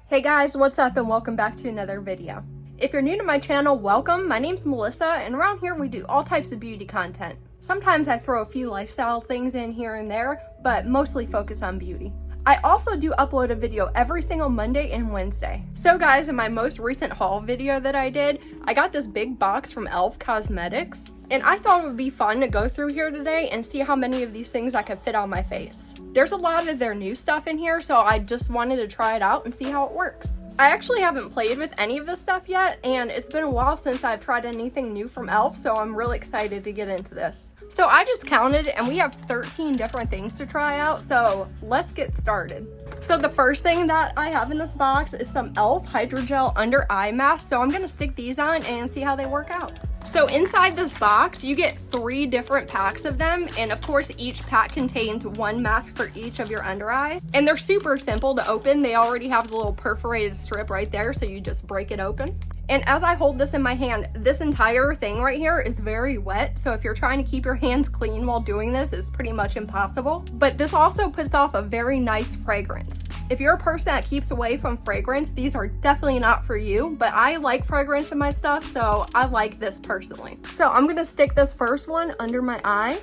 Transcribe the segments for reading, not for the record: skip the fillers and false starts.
Hey guys, what's up and welcome back to another video. If you're new to my channel, welcome. My name's Melissa and around here we do all types of beauty content. Sometimes I throw a few lifestyle things in here and there, but mostly focus on beauty. I also do upload a video every single Monday and Wednesday. So guys, in my most recent haul video that I did, I got this big box from e.l.f. Cosmetics, and I thought it would be fun to go through here today and see how many of these things I could fit on my face. There's a lot of their new stuff in here, so I just wanted to try it out and see how it works. I actually haven't played with any of this stuff yet, and it's been a while since I've tried anything new from e.l.f., so I'm really excited to get into this. So I just counted, and we have 13 different things to try out, so let's get started. So the first thing that I have in this box is some e.l.f. Hydrogel Under Eye Mask, so I'm gonna stick these on and see how they work out. So inside this box, you get 3 different packs of them, and of course each pack contains 1 mask for each of your under eye. And they're super simple to open. They already have the little perforated strip right there, so you just break it open. And as I hold this in my hand, this entire thing right here is very wet, so if you're trying to keep your hands clean while doing this, it's pretty much impossible. But this also puts off a very nice fragrance. If you're a person that keeps away from fragrance, these are definitely not for you, but I like fragrance in my stuff, so I like this personally. So I'm gonna stick this first one under my eye.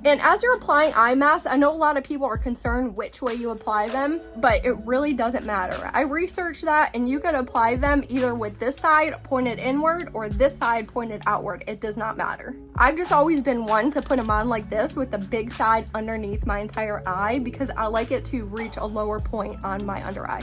And as you're applying eye masks, I know a lot of people are concerned which way you apply them, but it really doesn't matter. I researched that, and you can apply them either with this side pointed inward or this side pointed outward. It does not matter. I've just always been one to put them on like this with the big side underneath my entire eye because I like it to reach a lower point on my under eye.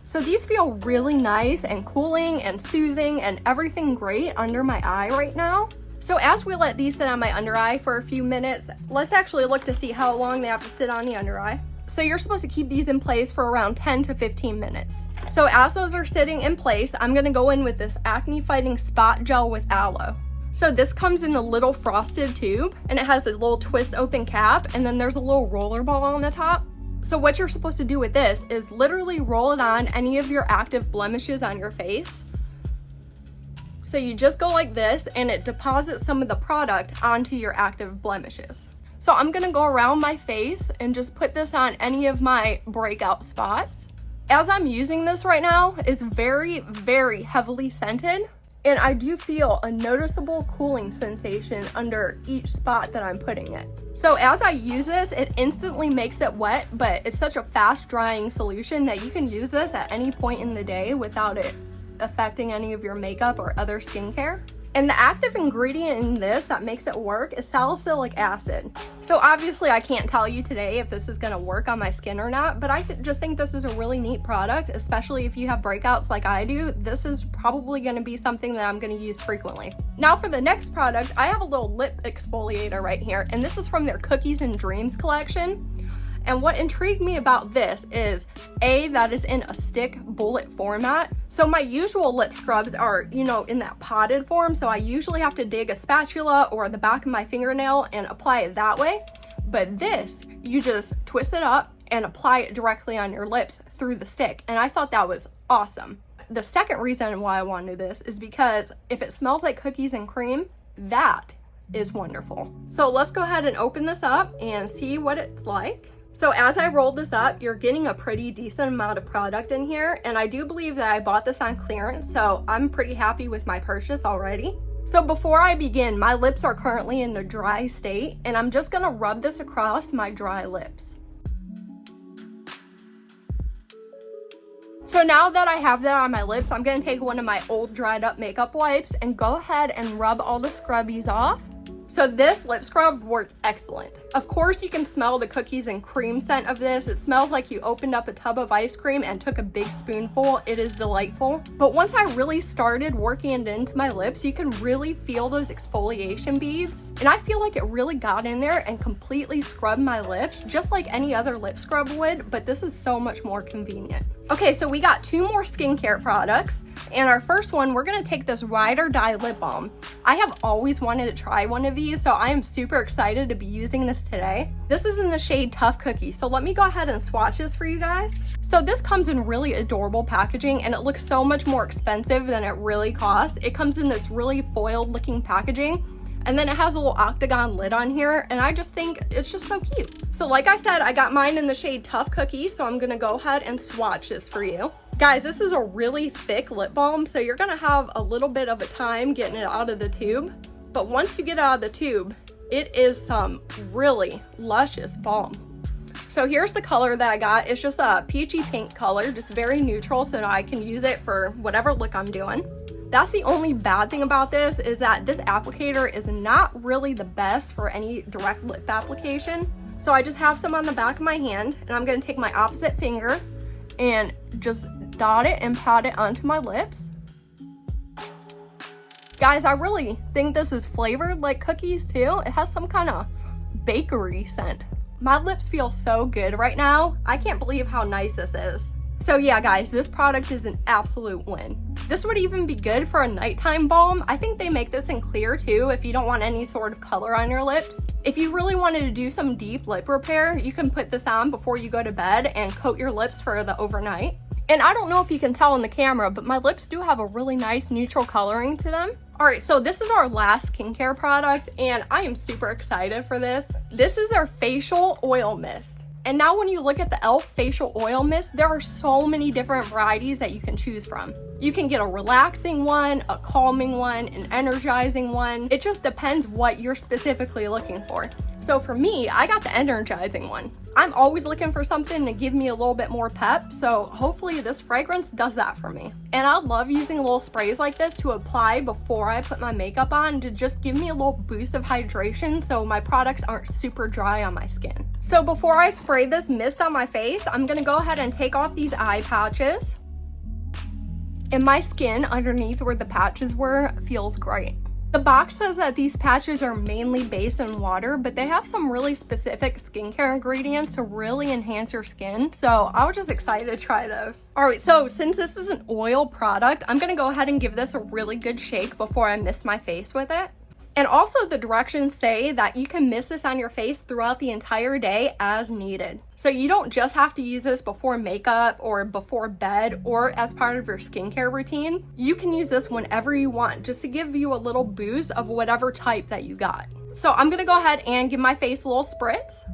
So these feel really nice and cooling and soothing and everything great under my eye right now. So as we let these sit on my under eye for a few minutes, let's actually look to see how long they have to sit on the under eye. So you're supposed to keep these in place for around 10 to 15 minutes. So as those are sitting in place, I'm gonna go in with this acne fighting spot gel with aloe. So this comes in a little frosted tube, and it has a little twist open cap, and then there's a little roller ball on the top. So what you're supposed to do with this is literally roll it on any of your active blemishes on your face. So you just go like this, and it deposits some of the product onto your active blemishes. So I'm gonna go around my face and just put this on any of my breakout spots. As I'm using this right now, it's very, very heavily scented, and I do feel a noticeable cooling sensation under each spot that I'm putting it. So as I use this, it instantly makes it wet, but it's such a fast drying solution that you can use this at any point in the day without it affecting any of your makeup or other skincare. And the active ingredient in this that makes it work is salicylic acid. So obviously I can't tell you today if this is gonna work on my skin or not, but I just think this is a really neat product, especially if you have breakouts like I do. This is probably gonna be something that I'm gonna use frequently. Now for the next product, I have a little lip exfoliator right here, and this is from their Cookies and Dreams collection. And what intrigued me about this is, A, that is in a stick bullet format. So my usual lip scrubs are, in that potted form, so I usually have to dig a spatula or the back of my fingernail and apply it that way. But this, you just twist it up and apply it directly on your lips through the stick. And I thought that was awesome. The second reason why I wanted this is because if it smells like cookies and cream, that is wonderful. So let's go ahead and open this up and see what it's like. So as I roll this up, you're getting a pretty decent amount of product in here, and I do believe that I bought this on clearance, so I'm pretty happy with my purchase already. So before I begin, my lips are currently in a dry state, and I'm just gonna rub this across my dry lips. So now that I have that on my lips, I'm gonna take one of my old dried up makeup wipes and go ahead and rub all the scrubbies off. So this lip scrub worked excellent. Of course, you can smell the cookies and cream scent of this. It smells like you opened up a tub of ice cream and took a big spoonful. It is delightful. But once I really started working it into my lips, you can really feel those exfoliation beads. And I feel like it really got in there and completely scrubbed my lips, just like any other lip scrub would, but this is so much more convenient. Okay, so we got 2 more skincare products, and our first one, we're gonna take this Ride or Die lip balm. I have always wanted to try one of these, so I am super excited to be using this today. This is in the shade Tough Cookie, so let me go ahead and swatch this for you guys. So this comes in really adorable packaging, and it looks so much more expensive than it really costs. It comes in this really foiled looking packaging, And then it has a little octagon lid on here, and I just think it's just so cute. So like I said, I got mine in the shade Tough Cookie, so I'm gonna go ahead and swatch this for you. Guys, this is a really thick lip balm, so you're gonna have a little bit of a time getting it out of the tube. But once you get it out of the tube, it is some really luscious balm. So here's the color that I got. It's just a peachy pink color, just very neutral, so that I can use it for whatever look I'm doing. That's the only bad thing about this, is that this applicator is not really the best for any direct lip application. So I just have some on the back of my hand, and I'm gonna take my opposite finger and just dot it and pat it onto my lips. Guys, I really think this is flavored like cookies too. It has some kind of bakery scent. My lips feel so good right now. I can't believe how nice this is. So yeah, guys, this product is an absolute win. This would even be good for a nighttime balm. I think they make this in clear too if you don't want any sort of color on your lips. If you really wanted to do some deep lip repair, you can put this on before you go to bed and coat your lips for the overnight. And I don't know if you can tell in the camera, but my lips do have a really nice neutral coloring to them. All right, so this is our last skincare product, and I am super excited for this. This is our facial oil mist. And now when you look at the e.l.f. facial oil mist, there are so many different varieties that you can choose from. You can get a relaxing one, a calming one, an energizing one. It just depends what you're specifically looking for. So for me, I got the energizing one. I'm always looking for something to give me a little bit more pep, so hopefully this fragrance does that for me. And I love using little sprays like this to apply before I put my makeup on to just give me a little boost of hydration so my products aren't super dry on my skin. So before I spray this mist on my face, I'm gonna go ahead and take off these eye patches. And my skin underneath where the patches were feels great. The box says that these patches are mainly based in water, but they have some really specific skincare ingredients to really enhance your skin. So I was just excited to try those. All right, so since this is an oil product, I'm gonna go ahead and give this a really good shake before I mist my face with it. And also the directions say that you can mist this on your face throughout the entire day as needed. So you don't just have to use this before makeup or before bed or as part of your skincare routine. You can use this whenever you want, just to give you a little boost of whatever type that you got. So I'm gonna go ahead and give my face a little spritz.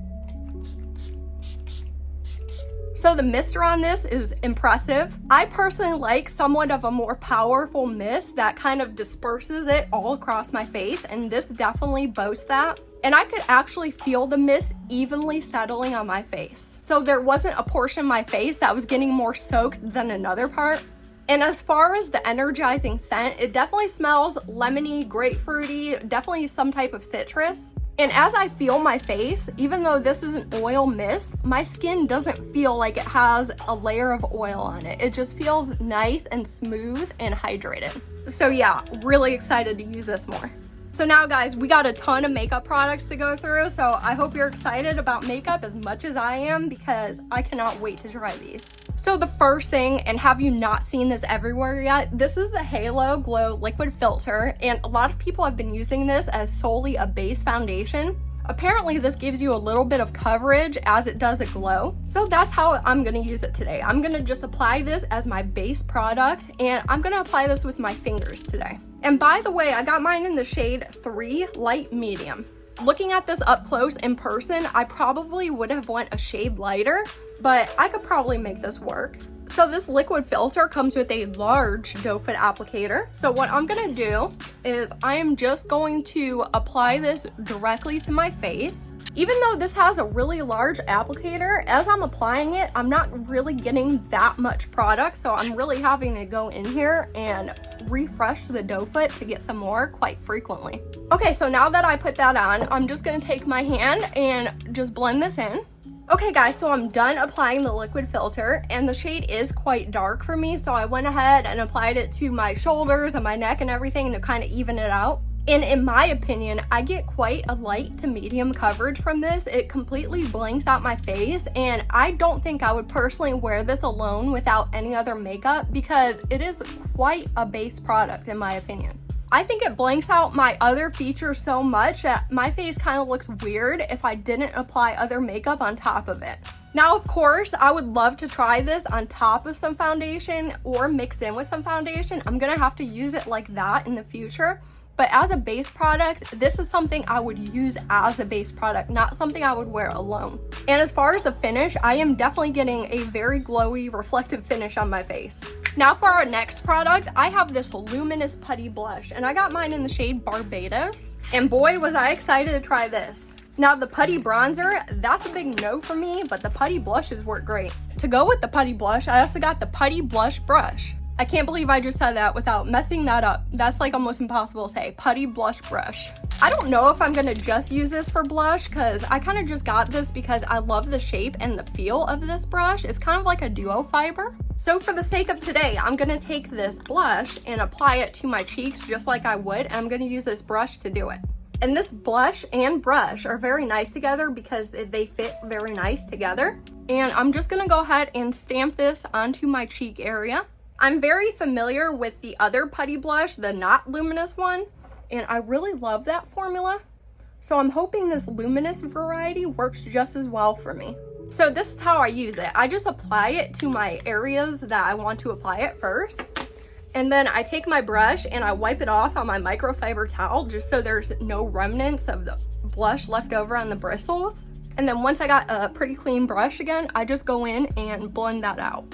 So the mister on this is impressive. I personally like somewhat of a more powerful mist that kind of disperses it all across my face, and this definitely boasts that. And I could actually feel the mist evenly settling on my face. So there wasn't a portion of my face that was getting more soaked than another part. And as far as the energizing scent, it definitely smells lemony, grapefruity, definitely some type of citrus. And as I feel my face, even though this is an oil mist, my skin doesn't feel like it has a layer of oil on it. It just feels nice and smooth and hydrated. So yeah, really excited to use this more. So now guys, we got a ton of makeup products to go through, so I hope you're excited about makeup as much as I am, because I cannot wait to try these. So the first thing, and have you not seen this everywhere yet, this is the Halo Glow Liquid Filter, and a lot of people have been using this as solely a base foundation. Apparently this gives you a little bit of coverage as it does a glow. So that's how I'm gonna use it today. I'm gonna just apply this as my base product, and I'm gonna apply this with my fingers today. And by the way, I got mine in the shade 3 Light Medium. Looking at this up close in person, I probably would have went a shade lighter, but I could probably make this work. So this liquid filter comes with a large doe foot applicator. So what I'm gonna do is I am just going to apply this directly to my face. Even though this has a really large applicator, as I'm applying it, I'm not really getting that much product. So I'm really having to go in here and refresh the doe foot to get some more quite frequently. Okay, so now that I put that on, I'm just gonna take my hand and just blend this in. Okay guys, so I'm done applying the liquid filter, and the shade is quite dark for me, so I went ahead and applied it to my shoulders and my neck and everything to kind of even it out. And in my opinion, I get quite a light to medium coverage from this. It completely blanks out my face, and I don't think I would personally wear this alone without any other makeup, because it is quite a base product in my opinion. I think it blanks out my other features so much that my face kind of looks weird if I didn't apply other makeup on top of it. Now, of course, I would love to try this on top of some foundation or mixed in with some foundation. I'm gonna have to use it like that in the future. But as a base product, this is something I would use as a base product, not something I would wear alone. And as far as the finish, I am definitely getting a very glowy, reflective finish on my face. Now for our next product, I have this luminous putty blush, and I got mine in the shade Barbados. And boy, was I excited to try this. Now the putty bronzer, that's a big no for me, but the putty blushes work great. To go with the putty blush, I also got the putty blush brush. I can't believe I just said that without messing that up. That's like almost impossible to say. Putty blush brush. I don't know if I'm gonna just use this for blush because I kind of just got this because I love the shape and the feel of this brush. It's kind of like a duo fiber. So for the sake of today, I'm gonna take this blush and apply it to my cheeks just like I would, and I'm gonna use this brush to do it. And this blush and brush are very nice together because they fit very nice together. And I'm just gonna go ahead and stamp this onto my cheek area. I'm very familiar with the other putty blush, the not luminous one, and I really love that formula. So I'm hoping this luminous variety works just as well for me. So this is how I use it. I just apply it to my areas that I want to apply it first. And then I take my brush and I wipe it off on my microfiber towel just so there's no remnants of the blush left over on the bristles. And then once I got a pretty clean brush again, I just go in and blend that out.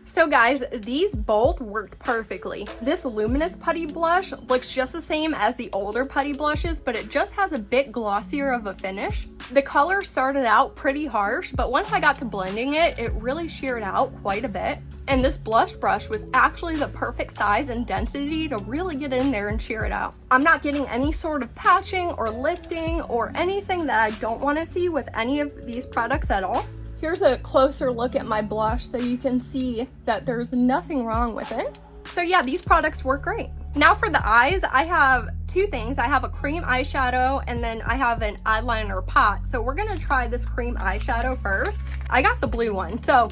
So guys, these both worked perfectly. This luminous putty blush looks just the same as the older putty blushes, but it just has a bit glossier of a finish. The color started out pretty harsh, but once I got to blending it, it really sheared out quite a bit. And this blush brush was actually the perfect size and density to really get in there and shear it out. I'm not getting any sort of patching or lifting or anything that I don't want to see with any of these products at all. Here's a closer look at my blush so you can see that there's nothing wrong with it. So yeah, these products work great. Now for the eyes, I have two things. I have a cream eyeshadow and then I have an eyeliner pot. So we're gonna try this cream eyeshadow first. I got the blue one. So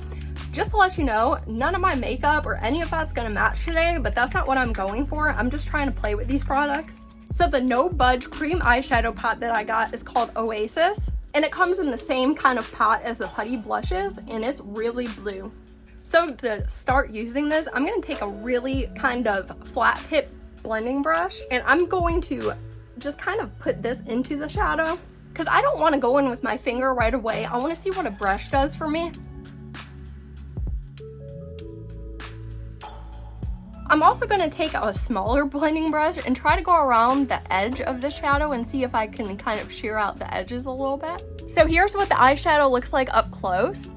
just to let you know, none of my makeup or any of that's gonna match today, but that's not what I'm going for. I'm just trying to play with these products. So the No Budge cream eyeshadow pot that I got is called Oasis. And it comes in the same kind of pot as the putty blushes, and it's really blue. So to start using this, I'm gonna take a really kind of flat tip blending brush, and I'm going to just kind of put this into the shadow because I don't want to go in with my finger right away. I want to see what a brush does for me. I'm also going to take a smaller blending brush and try to go around the edge of the shadow and see if I can kind of shear out the edges a little bit. So here's what the eyeshadow looks like up close.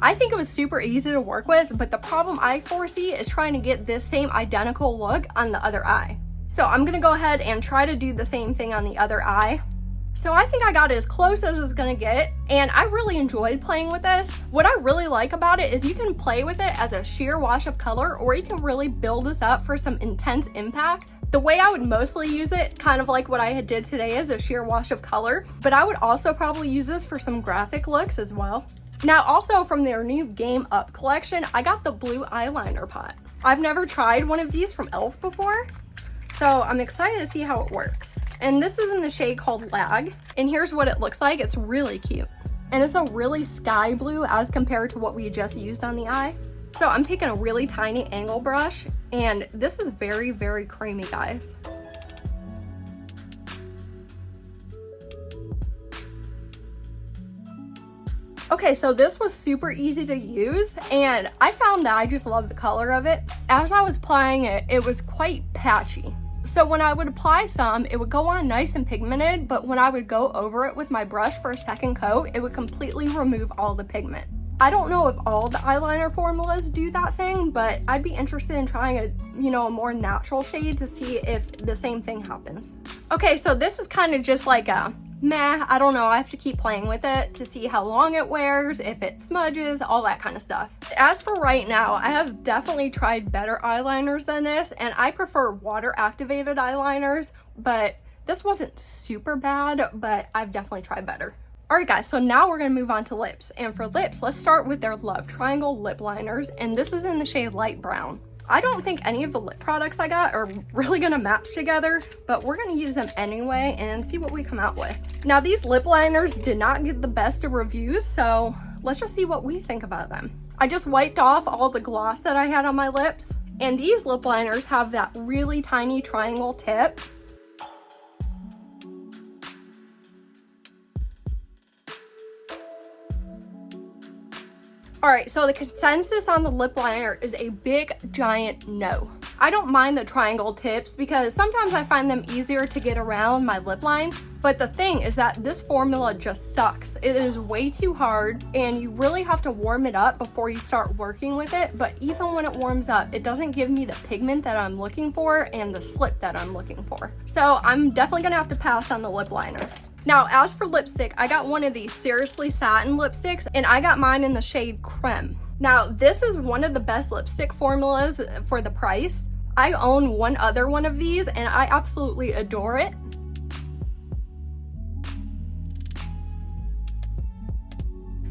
I think it was super easy to work with, but the problem I foresee is trying to get this same identical look on the other eye. So I'm going to go ahead and try to do the same thing on the other eye. So I think I got as close as it's gonna get, and I really enjoyed playing with this. What I really like about it is you can play with it as a sheer wash of color, or you can really build this up for some intense impact. The way I would mostly use it, kind of like what I did today, is a sheer wash of color, but I would also probably use this for some graphic looks as well. Now also from their new Game Up collection, I got the blue eyeliner pot. I've never tried one of these from e.l.f. before, so I'm excited to see how it works. And this is in the shade called Lag, and here's what it looks like. It's really cute. And it's a really sky blue as compared to what we just used on the eye. So I'm taking a really tiny angle brush, and this is very, very creamy, guys. Okay, so this was super easy to use, and I found that I just love the color of it. As I was applying it, it was quite patchy. So when I would apply some, it would go on nice and pigmented, but when I would go over it with my brush for a second coat, it would completely remove all the pigment. I don't know if all the eyeliner formulas do that thing, but I'd be interested in trying a more natural shade to see if the same thing happens. Okay, so this is kind of just like a meh, I don't know, I have to keep playing with it to see how long it wears, if it smudges, all that kind of stuff. As for right now, I have definitely tried better eyeliners than this, and I prefer water activated eyeliners, but this wasn't super bad, but I've definitely tried better. Alright guys, so now we're going to move on to lips, and for lips, let's start with their Love Triangle lip liners, and this is in the shade Light Brown. I don't think any of the lip products I got are really gonna match together, but we're gonna use them anyway and see what we come out with. Now these lip liners did not get the best of reviews, so let's just see what we think about them. I just wiped off all the gloss that I had on my lips. And these lip liners have that really tiny triangle tip. Alright, so the consensus on the lip liner is a big, giant no. I don't mind the triangle tips because sometimes I find them easier to get around my lip line. But the thing is that this formula just sucks. It is way too hard and you really have to warm it up before you start working with it. But even when it warms up, it doesn't give me the pigment that I'm looking for and the slip that I'm looking for. So I'm definitely gonna have to pass on the lip liner. Now, as for lipstick, I got one of these Seriously Satin lipsticks, and I got mine in the shade Creme. Now, this is one of the best lipstick formulas for the price. I own one other one of these, and I absolutely adore it.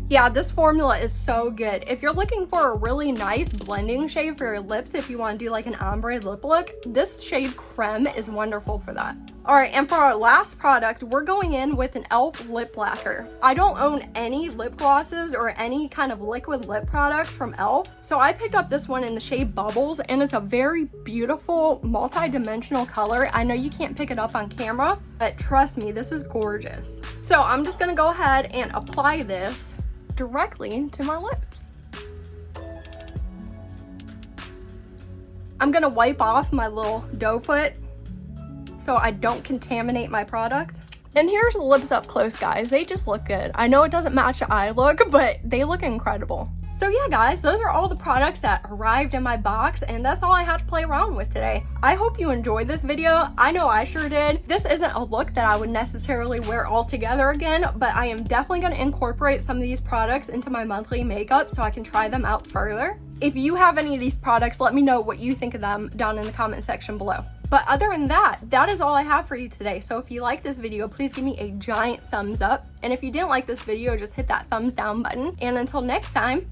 Yeah, this formula is so good. If you're looking for a really nice blending shade for your lips, if you want to do like an ombre lip look, this shade Creme is wonderful for that. Alright, and for our last product, we're going in with an e.l.f. lip lacquer. I don't own any lip glosses or any kind of liquid lip products from e.l.f. So I picked up this one in the shade Bubbles, and it's a very beautiful multi-dimensional color. I know you can't pick it up on camera, but trust me, this is gorgeous. So I'm just going to go ahead and apply this directly to my lips. I'm gonna wipe off my little doe foot so I don't contaminate my product. And here's the lips up close, guys. They just look good. I know it doesn't match the eye look, but they look incredible. So yeah, guys, those are all the products that arrived in my box, and that's all I had to play around with today. I hope you enjoyed this video. I know I sure did. This isn't a look that I would necessarily wear all together again, but I am definitely going to incorporate some of these products into my monthly makeup so I can try them out further. If you have any of these products, let me know what you think of them down in the comment section below. But other than that, that is all I have for you today. So if you like this video, please give me a giant thumbs up. And if you didn't like this video, just hit that thumbs down button. And until next time,